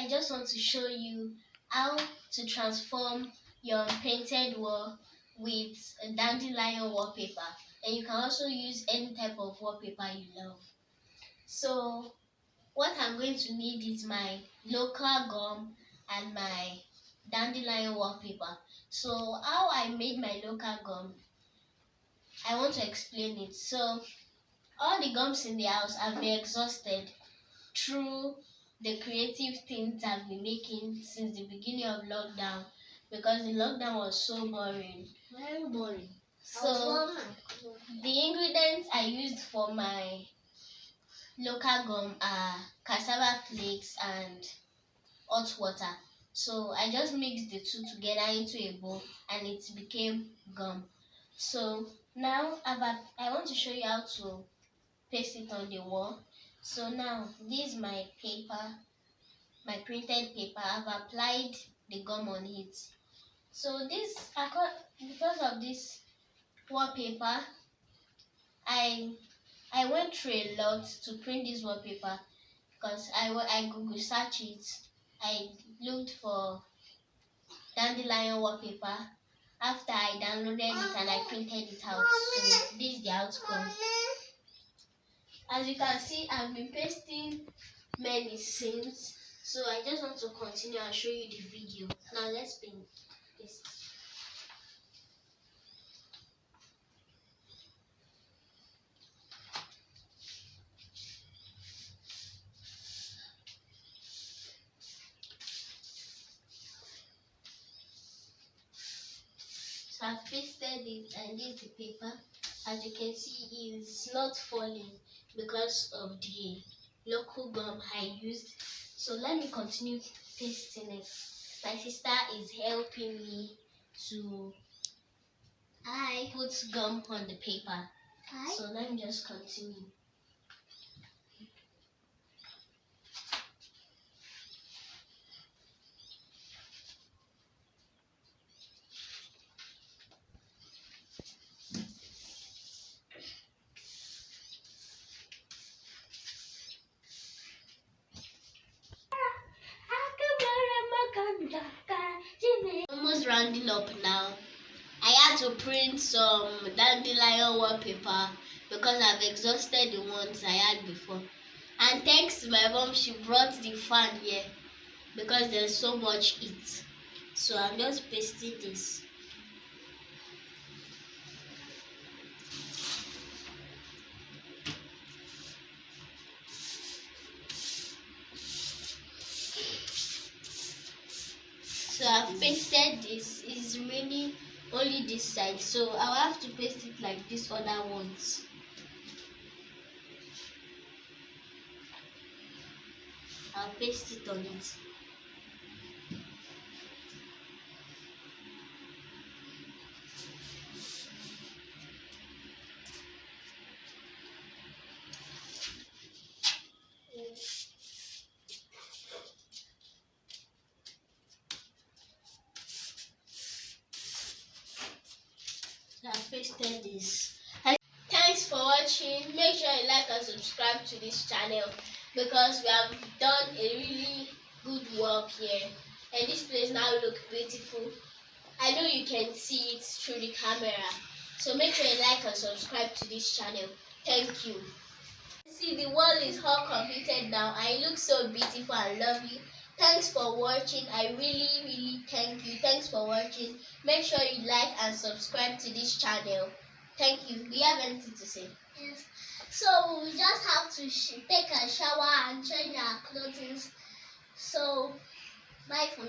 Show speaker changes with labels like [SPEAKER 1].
[SPEAKER 1] I just want to show you how to transform your painted wall with a dandelion wallpaper, and you can also use any type of wallpaper you love. So what I'm going to need is my local gum and my dandelion wallpaper. So how I made my local gum, I want to explain it. So all the gums in the house have been exhausted through the creative things I've been making since the beginning of lockdown, because the lockdown was so boring.
[SPEAKER 2] Very boring.
[SPEAKER 1] So the ingredients I used for my local gum are cassava flakes and hot water. So I just mixed the two together into a bowl and it became gum. So now I want to show you how to paste it on the wall. So now this is my paper, my printed paper. I've applied the gum on it. So because of this wallpaper, I went through a lot to print this wallpaper, because I Google search it. I looked for dandelion wallpaper. After I downloaded it and I printed it out, so this is the outcome. As you can see, I've been pasting many since, so I just want to continue and show you the video. Now let's paint this. So I've pasted it and this is the paper. As you can see, it's not falling because of the local gum I used. So let me continue pasting it. My sister is helping me to put gum on the paper. So let me just continue. Almost rounding up now. I had to print some dandelion wallpaper because I've exhausted the ones I had before. And thanks to my mom, she brought the fan here because there's so much heat. So I'm just pasting this. So I've pasted this. It's remaining only this side, so I'll have to paste it like this other ones. I'll paste it on it. So I've pasted this. Thanks for watching. Make sure you like and subscribe to this channel, because we have done a really good work here, and this place now looks beautiful. I know you can see it through the camera, so make sure you like and subscribe to this channel. Thank you. See, the wall is all completed now. I look so beautiful and lovely. Thanks for watching. I really thank you. Thanks for watching. Make sure you like and subscribe to this channel. Thank you. Do you have anything to say?
[SPEAKER 2] Yes. So we just have to take a shower and change our clothes. So bye for now.